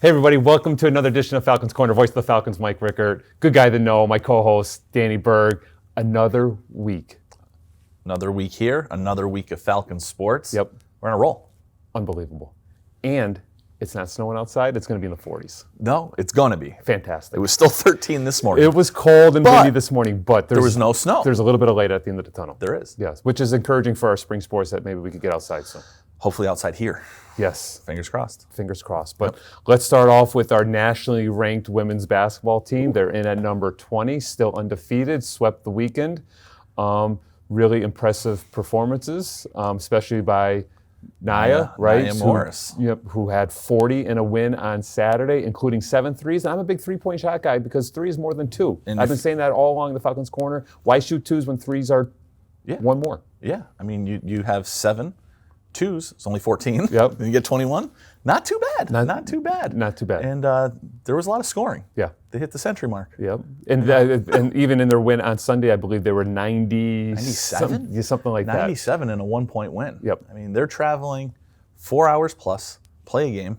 Hey everybody, welcome to another edition of Falcons Corner. Voice of the Falcons, Mike Rickert. Good guy to know, my co-host, Danny Berg. Another week. Another week here, another week of Falcons sports. Yep. We're on a roll. Unbelievable. And it's not snowing outside, it's going to be in the 40s. No, it's going to be. Fantastic. It was still 13 this morning. It was cold and windy this morning, but there was no snow. There's a little bit of light at the end of the tunnel. There is. Yes, which is encouraging for our spring sports that maybe we could get outside soon. Hopefully outside here. Yes. Fingers crossed. Fingers crossed. But let's start off with our nationally ranked women's basketball team. They're in at number 20, still undefeated, swept the weekend. Really impressive performances, especially by Nia, right? Nia Morris. Who had 40 in a win on Saturday, including 7 threes. And I'm a big three-point shot guy because 3 is more than 2. And I've been saying that all along the Falcons Corner. Why shoot 2s when 3s are one more? Yeah, I mean, you have 7 2s, it's only 14. Yep. And you get 21. Not too bad. Not too bad. Not too bad. And there was a lot of scoring. Yeah. They hit the century mark. Yep. And even in their win on Sunday, I believe they were 97? Something like that. 97 in a 1-point win. Yep. I mean, they're traveling 4 hours plus, play a game.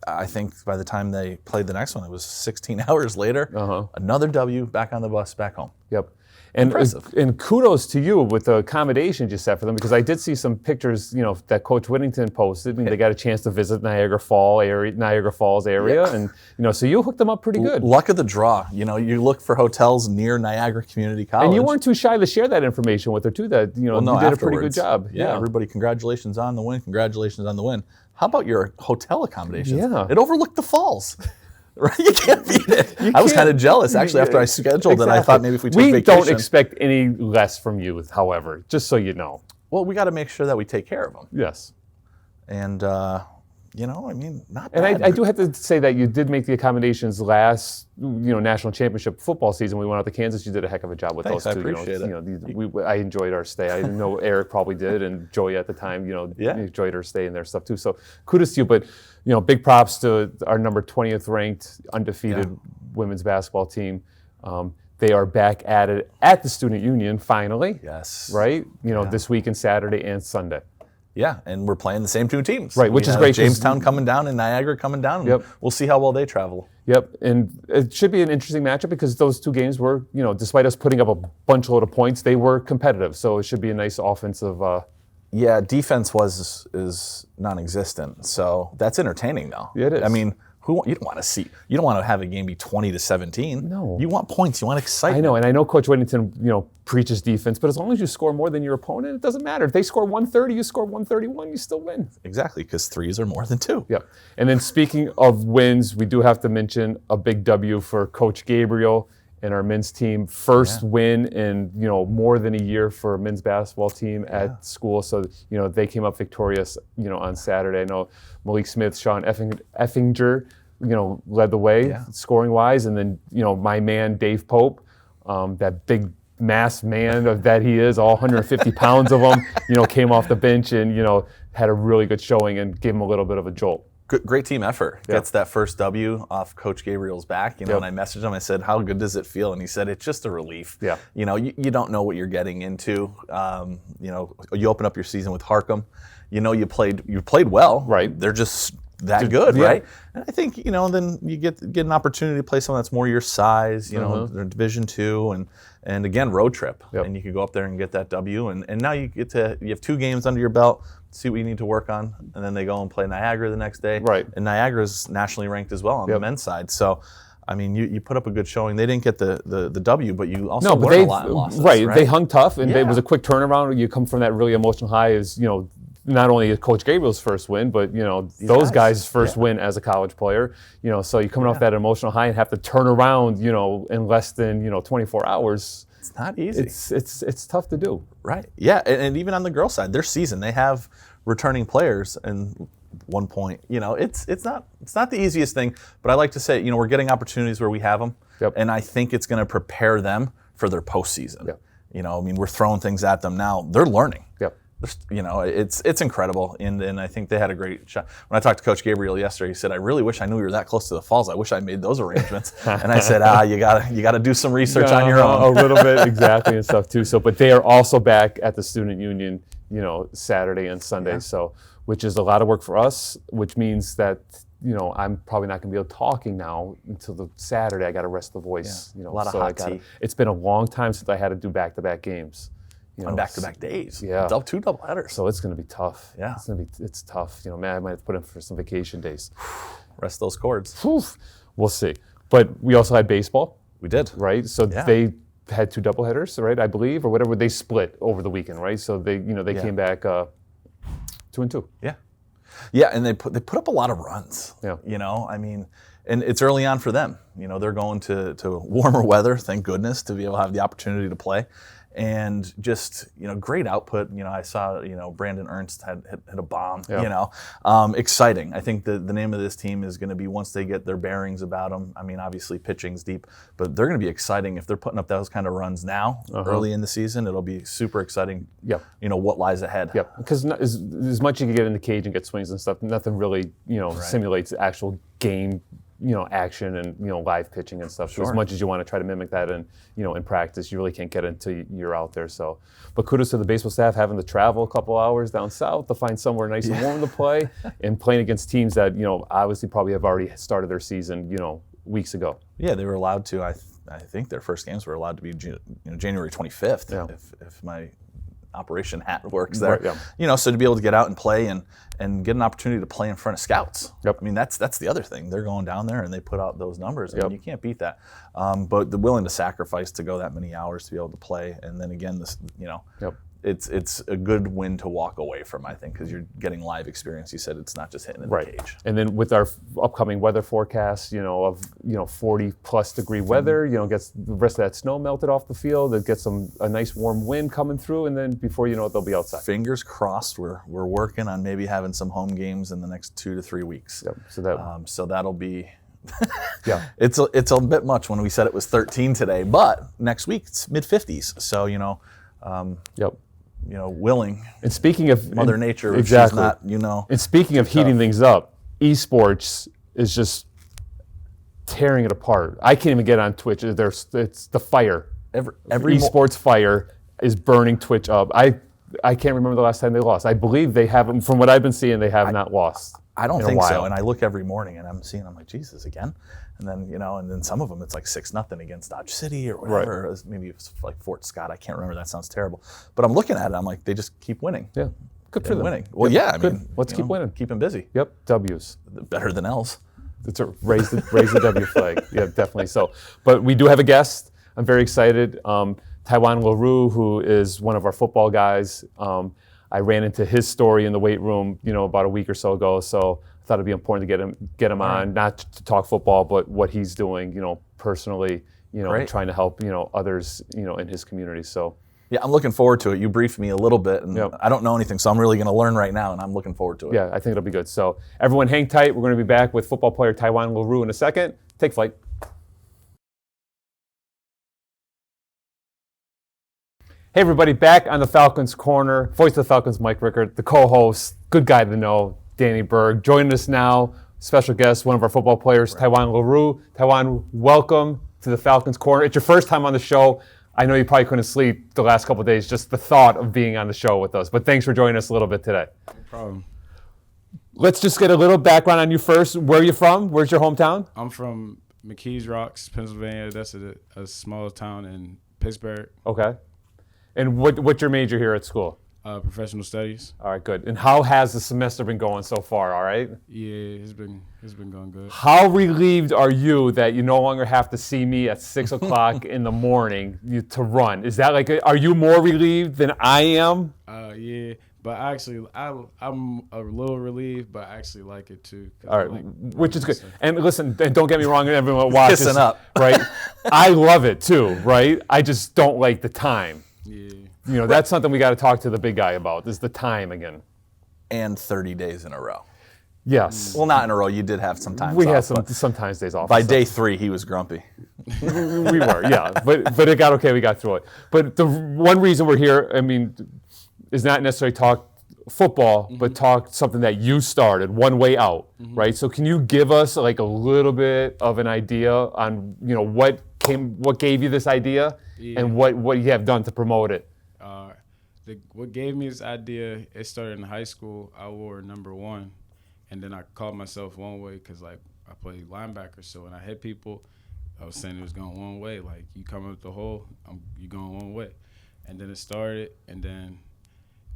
I think by the time they played the next one, it was 16 hours later. Another W, back on the bus, back home. Yep. Impressive. And kudos to you with the accommodations you set for them, because I did see some pictures, that Coach Whittington posted, and they got a chance to visit Niagara Falls area, and so you hooked them up pretty good. Luck of the draw. You look for hotels near Niagara Community College, and you weren't too shy to share that information with her too. That you did a pretty good job. Yeah, everybody, congratulations on the win. Congratulations on the win. How about your hotel accommodations? Yeah, it overlooked the falls. Right, you can't beat it. I was kind of jealous, actually, after I scheduled it. I thought maybe if we took vacation. We don't expect any less from you, however, just so you know. Well, we got to make sure that we take care of them. Yes. And, not bad. And I do have to say that you did make the accommodations last, national championship football season. We went out to Kansas. You did a heck of a job with those two. I appreciate it. I enjoyed our stay. I know Eric probably did, and Joey at the time, enjoyed her stay and their stuff too. So kudos to you. But, big props to our number 20th ranked undefeated women's basketball team. They are back at it at the Student Union finally. Yes. Right? This weekend, Saturday and Sunday. Yeah, and we're playing the same 2 teams. Right, which is great. Jamestown coming down and Niagara coming down. Yep. We'll see how well they travel. Yep, and it should be an interesting matchup because those 2 games were, despite us putting up a bunch load of points, they were competitive. So it should be a nice offensive. Defense is non-existent. So that's entertaining, though. Yeah, it is. I mean, you don't want to have a game be 20-17. No. You want points. You want excitement. I know, and I know Coach Whittington, preaches defense, but as long as you score more than your opponent, it doesn't matter. If they score 130, you score 131, you still win. Exactly, because 3s are more than 2. Yep. And then speaking of wins, we do have to mention a big W for Coach Gabriel and our men's team. First win in, more than a year for a men's basketball team at school. So, they came up victorious, on Saturday. I know Malik Smith, Sean Effinger, led the way scoring-wise. And then, my man, Dave Pope, that big mass man that he is, all 150 pounds of him, came off the bench and, had a really good showing and gave him a little bit of a jolt. Great team effort. Gets that first W off Coach Gabriel's back. And I messaged him. I said, "How good does it feel?" And he said, "It's just a relief." Yeah. You don't know what you're getting into. You open up your season with Harcum. You played well. Right. They're just that good, right? And I think then you get an opportunity to play someone that's more your size. They're Division II, and again road trip, and you could go up there and get that W. And now you have 2 games under your belt. See what you need to work on, and then they go and play Niagara the next day. Right. And Niagara's nationally ranked as well on the men's side. So, I mean, you put up a good showing. They didn't get the W, but you also learned a lot in losses. Right. They hung tough, and it was a quick turnaround. You come from that really emotional high as, not only Coach Gabriel's first win, but, those guys' first win as a college player. So you're coming off that emotional high and have to turn around, in less than, 24 hours. It's not easy. It's tough to do. Right. Yeah, and even on the girls' side, their season, they have returning players, and 1 point. It's not the easiest thing, but I like to say, we're getting opportunities where we have them, and I think it's going to prepare them for their postseason. Yep. We're throwing things at them now. They're learning. Yep. It's incredible, and I think they had a great shot. When I talked to Coach Gabriel yesterday, he said, "I really wish I knew we were that close to the falls. I wish I made those arrangements." And I said, you gotta do some research on your own. A little bit, exactly, and stuff too. So, but they are also back at the Student Union, Saturday and Sunday. So, which is a lot of work for us, which means that I'm probably not going to be able to talking now until the Saturday. I got to rest the voice. A lot of hot tea. It's been a long time since I had to do back-to-back games. On back-to-back days. Yeah. 2 doubleheaders. So it's going to be tough. Yeah. It's tough. Man, I might have to put in for some vacation days. Rest those cords. We'll see. But we also had baseball. We did. Right? So they had 2 doubleheaders, right? I believe, or whatever. They split over the weekend, right? So they came back 2-2. Yeah. Yeah, and they put up a lot of runs. Yeah. And it's early on for them. They're going to warmer weather, thank goodness, to be able to have the opportunity to play. And just, great output. I saw, Brandon Ernst had hit a bomb, exciting. I think the name of this team is going to be, once they get their bearings about them, obviously pitching's deep, but they're going to be exciting if they're putting up those kind of runs now, early in the season. It'll be super exciting, what lies ahead. Yeah, because as much as you can get in the cage and get swings and stuff, nothing really, simulates actual game action and live pitching and stuff. Sure. So as much as you want to try to mimic that in practice, you really can't get it until you're out there. So, but kudos to the baseball staff having to travel a couple hours down south to find somewhere nice and warm to play, and playing against teams that obviously probably have already started their season weeks ago. Yeah, they were allowed to. I think their first games were allowed to be January 25th. Yeah. If my operation hat works there. Right, yeah. So to be able to get out and play and get an opportunity to play in front of scouts. Yep. That's the other thing. They're going down there and they put out those numbers. You can't beat that. But they're willing to sacrifice to go that many hours to be able to play. And then again, it's a good win to walk away from, I think, because you're getting live experience. You said it's not just hitting in the cage. And then with our upcoming weather forecast, of 40+ degree weather, gets the rest of that snow melted off the field. It gets a nice warm wind coming through, and then before you know it, they'll be outside. Fingers crossed. We're working on maybe having some home games in the next 2 to 3 weeks. Yep. So that'll be. It's a bit much when we said it was 13 today, but next week it's mid-50s. So Yep. Willing. And speaking of Mother Nature, exactly. She's not, And speaking of heating things up, Esports is just tearing it apart. I can't even get on Twitch. It's the fire. Every Esports fire is burning Twitch up. I can't remember the last time they lost. I believe they haven't. From what I've been seeing, they have not lost. I don't think so. And I look every morning and I'm like, Jesus, again. And then, and then some of them it's like 6-0 against Dodge City or whatever. Right. Maybe it's like Fort Scott. I can't remember. That sounds terrible. But I'm looking at it. I'm like, they just keep winning. Yeah. Good for them. Winning. Well, yeah. Let's keep winning. Keep them busy. Yep. W's. Better than L's. It's a raise the W flag. Yeah, definitely. So, but we do have a guest. I'm very excited. TAIWAN LaRue, who is one of our football guys. I ran into his story in the weight room, about a week or so ago. So I thought it'd be important to get him on, not to talk football, but what he's doing, personally, and trying to help, others, in his community. So. Yeah, I'm looking forward to it. You briefed me a little bit, and I don't know anything, so I'm really going to learn right now, and I'm looking forward to it. Yeah, I think it'll be good. So everyone hang tight. We're going to be back with football player TAIWAN LaRue in a second. Take flight. Hey everybody, back on the Falcons Corner. Voice of the Falcons, Mike Rickert, the co-host, good guy to know, Danny Berg. Joining us now, special guest, one of our football players, TAIWAN LaRue. TAIWAN, welcome to the Falcons Corner. It's your first time on the show. I know you probably couldn't sleep the last couple of days, just the thought of being on the show with us. But thanks for joining us a little bit today. No problem. Let's just get a little background on you first. Where are you from? Where's your hometown? I'm from McKees Rocks, Pennsylvania. That's a small town in Pittsburgh. Okay. And what's your major here at school? Professional studies. All right, good. And how has the semester been going so far, all right? Yeah, it's been going good. How relieved are you that you no longer have to see me at 6 o'clock in the morning to run? Is that are you more relieved than I am? Yeah, but actually, I'm a little relieved, but I actually like it too. All right, which is good. And listen, and don't get me wrong, everyone watches. Kissing up. Right? I love it too, right? I just don't like the time. Yeah. That's something we got to talk to the big guy about, is the time again. And 30 days in a row. Yes. Well, not in a row. You did have some time. We had sometimes days off. By day 3, he was grumpy. We were, yeah. But it got okay. We got through it. But the one reason we're here, is not necessarily talk football, but talk something that you started, One Way Out, right? So can you give us a little bit of an idea on what gave you this idea and what you have done to promote it? What gave me this idea, it started in high school. I wore number 1, And then I called myself one way because, like, I played linebacker. So when I hit people, I was saying it was going one way. Like, you come up the hole, you going one way. And then it started. And then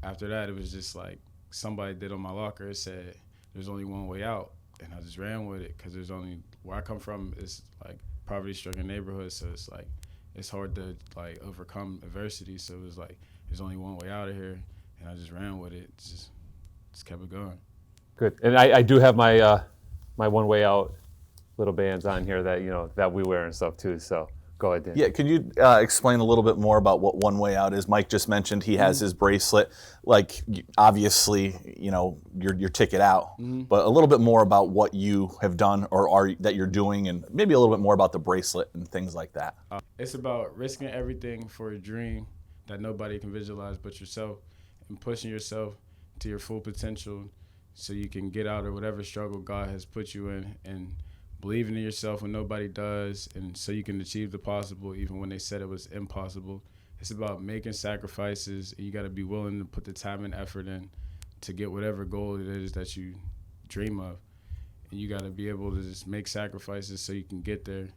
after that, it was just like somebody did on my locker. It said there's only one way out. And I just ran with it because there's only – where I come from is, like, poverty-stricken neighborhood. So it's, like, it's hard to, like, overcome adversity. So it was like there's only one way out of here. And I just ran with it. Just kept it going. Good. And I do have my my one way out little bands on here that that we wear and stuff too. So go ahead, Dan. Yeah, could you explain a little bit more about what one way out is? Mike just mentioned he has his bracelet. Like, obviously, your ticket out, but a little bit more about what you have done or that you're doing, and maybe a little bit more about the bracelet and things like that. It's about risking everything for a dream that nobody can visualize but yourself, and pushing yourself to your full potential so you can get out of whatever struggle God has put you in, and believing in yourself when nobody does, and so you can achieve the possible even when they said it was impossible. It's about making sacrifices, and you got to be willing to put the time and effort in to get whatever goal it is that you dream of. And you got to be able to just make sacrifices so you can get there, and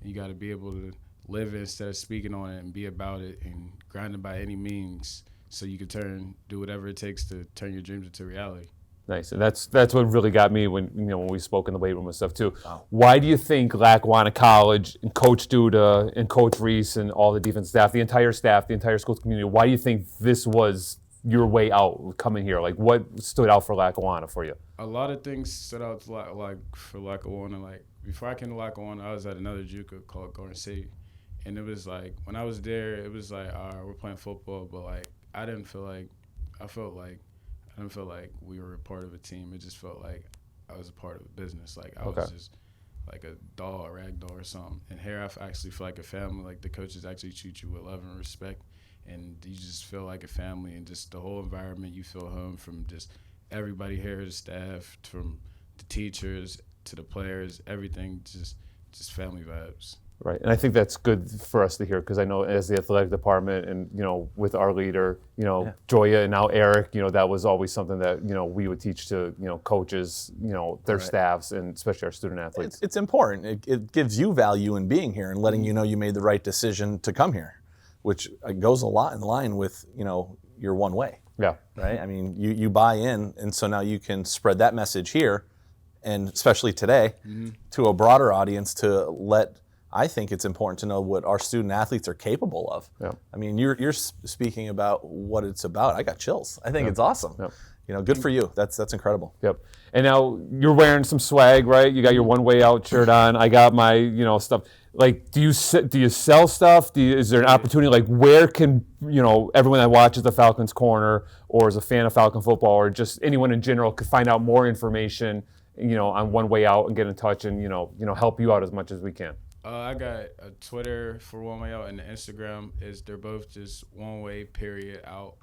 you got to be able to live it instead of speaking on it, and be about it and grind it by any means so you can do whatever it takes to turn your dreams into reality. Nice, and that's what really got me when we spoke in the weight room and stuff too. Wow. Why do you think Lackawanna College and Coach Duda and Coach Reese and all the defense staff, the entire school community, why do you think this was your way out coming here? Like, what stood out for Lackawanna for you? A lot of things stood out for Lackawanna. Like, before I came to Lackawanna, I was at another JUCO called Garden City, and it was like when I was there, it was like, all right, we're playing football, but like I didn't feel like we were a part of a team. It just felt like I was a part of a business. Like, I was just like a doll, a rag doll or something. And here I actually feel like a family. Like, the coaches actually treat you with love and respect. And you just feel like a family. And just the whole environment, you feel home from just everybody here, the staff, from the teachers to the players, everything, just family vibes. Right, and I think that's good for us to hear, because I know as the athletic department and with our leader, Joya and now Eric, that was always something that we would teach to coaches, their staffs, and especially our student athletes. It's important. It gives you value in being here and letting you know you made the right decision to come here, which goes a lot in line with your one way. Yeah. Right. I mean, you buy in, and so now you can spread that message here, and especially today, to a broader audience to let. I think it's important to know what our student athletes are capable of. Yeah. I mean, you're speaking about what it's about. I got chills. I think it's awesome. Yep. Good for you. That's incredible. Yep. And now you're wearing some swag, right? You got your one way out shirt on. I got my stuff. Like, do you sell stuff? Is there an opportunity? Like, where can everyone that watches the Falcons Corner or is a fan of Falcon football or just anyone in general could find out more information, on one way out and get in touch and help you out as much as we can? I got a Twitter for One Way Out, and the Instagram they're both just One Way out,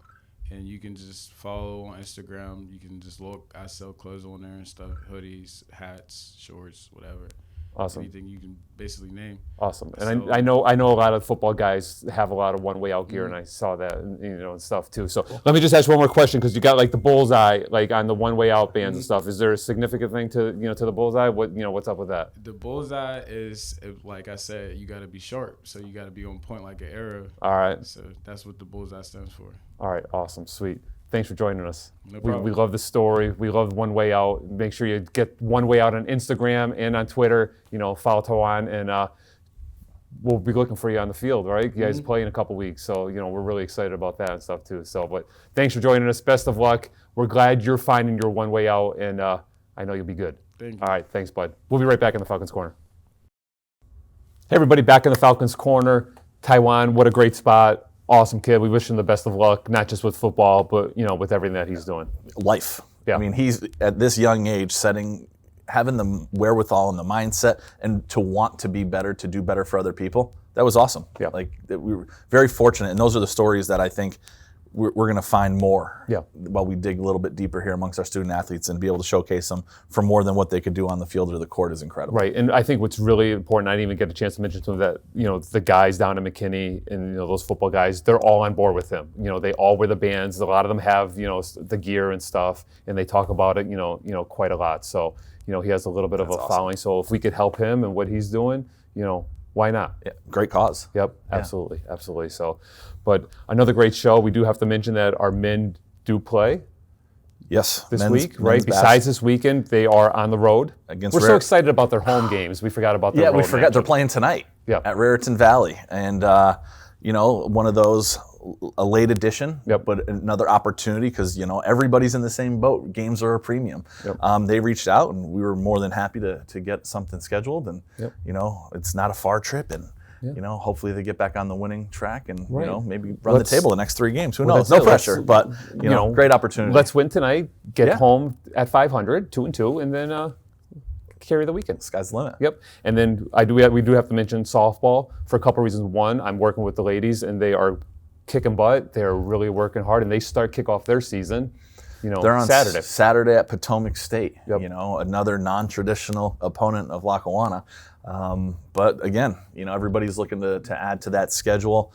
and you can just follow on Instagram. You can just look. I sell clothes on there and stuff: hoodies, hats, shorts, whatever. Awesome. Anything you can basically name. Awesome. And so, I know a lot of football guys have a lot of one way out gear, and I saw that and stuff too. So let me just ask one more question, because you got like the bullseye like on the one way out bands and stuff. Is there a significant thing to to the bullseye? What's up with that? The bullseye is, like I said, you got to be sharp. So you got to be on point like an arrow. All right. So that's what the bullseye stands for. All right. Awesome. Sweet. Thanks for joining us. No problem. We love the story. We love One Way Out. Make sure you get One Way Out on Instagram and on Twitter. Follow TAIWAN, and we'll be looking for you on the field, right? You guys play in a couple weeks, so we're really excited about that and stuff too. So, but thanks for joining us. Best of luck. We're glad you're finding your one way out, and I know you'll be good. Thank you. All right, thanks, bud. We'll be right back in the Falcons Corner. Hey, everybody, back in the Falcons Corner. TAIWAN, what a great spot. Awesome kid. We wish him the best of luck, not just with football, but with everything that he's doing. Life. Yeah. I mean, he's at this young age having the wherewithal and the mindset and to want to be better, to do better for other people. That was awesome. Yeah. Like, we were very fortunate, and those are the stories that I think we're going to find more Yeah. while we dig a little bit deeper here amongst our student athletes and be able to showcase them for more than what they could do on the field or the court is incredible. Right, and I think what's really important, I didn't even get a chance to mention to them that, the guys down in McKinney and, those football guys, they're all on board with him. They all wear the bands. A lot of them have, the gear and stuff, and they talk about it, quite a lot. So, he has a little bit of a following. So if we could help him and what he's doing, why not? Yeah, great cause. Yep, absolutely. So, but another great show. We do have to mention that our men do play. Yes, this week, right? Besides this weekend, they are on the road. We're so excited about their home games. We forgot about their road we forgot matches. they're playing tonight at Rickert Valley. And, one of those, a late addition, but another opportunity because, everybody's in the same boat. Games are a premium. They reached out and we were more than happy to get something scheduled. And, it's not a far trip. And, hopefully they get back on the winning track and, maybe run the table the next 3 games. Who knows? No pressure, but, great opportunity. Let's win tonight, get home at 500, 2-2, and then carry the weekend. Sky's the limit. Yep. And then we do have to mention softball for a couple of reasons. One, I'm working with the ladies, and they are kicking butt. They're really working hard, and they kick off their season. They're on Saturday at Potomac State. Yep. Another non-traditional opponent of Lackawanna. But again, everybody's looking to add to that schedule.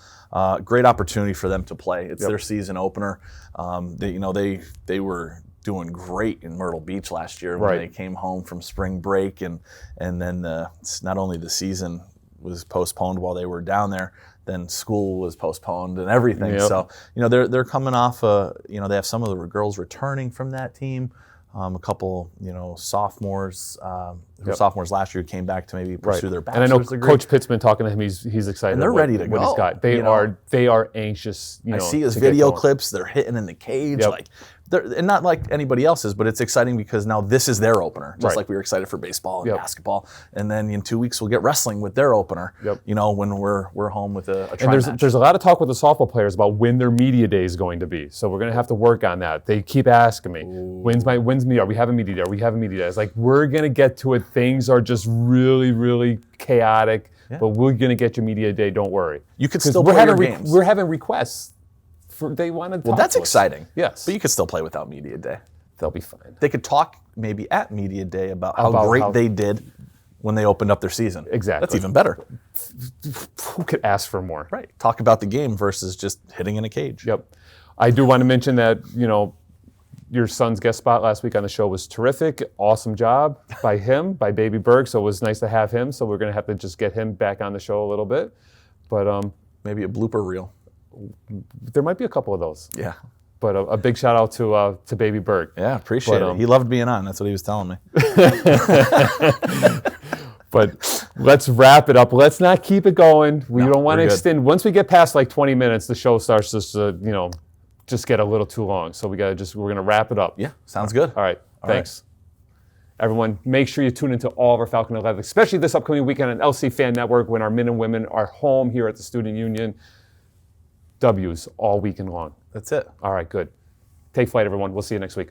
Great opportunity for them to play. It's their season opener. They were doing great in Myrtle Beach last year when they came home from spring break, and then not only the season was postponed while they were down there, then school was postponed and everything. Yep. So they're coming off. They have some of the girls returning from that team. A couple, sophomores who were sophomores last year came back to maybe pursue their bachelor's degree. And I know degree. Coach Pitt's been talking to him. He's excited. And they're ready to go. He's got. They are anxious. I see his video clips. They're hitting in the cage. Yep. And not like anybody else's, but it's exciting because now this is their opener. Just like we were excited for baseball and basketball. And then in 2 weeks we'll get wrestling with their opener. Yep. When we're home with a and there's a lot of talk with the softball players about when their media day is going to be. So we're going to have to work on that. They keep asking me, when's media? Are we having media day? Are we having media day? It's like, we're going to get to it. Things are just really, really chaotic, but we're going to get your media day. Don't worry. You could still play your games. We're having requests. They want to talk. Well, that's exciting. Yes. But you could still play without media day. They'll be fine. They could talk maybe at media day about how great they did when they opened up their season. Exactly. That's even better. Who could ask for more? Right. Talk about the game versus just hitting in a cage. Yep. I do want to mention that, your son's guest spot last week on the show was terrific. Awesome job by him, by Baby Berg. So it was nice to have him. So we're going to have to just get him back on the show a little bit. But maybe a blooper reel. There might be a couple of those. Yeah. But a big shout out to Baby Berg. Yeah, appreciate it. He loved being on. That's what he was telling me. But let's wrap it up. Let's not keep it going. We don't want to extend. Once we get past like 20 minutes, the show starts to just get a little too long. So we're going to wrap it up. Yeah, sounds good. All right. Thanks. Everyone, make sure you tune into all of our Falcon 11, especially this upcoming weekend on LC Fan Network when our men and women are home here at the Student Union. W's all weekend long. That's it. All right, good. Take flight, everyone. We'll see you next week.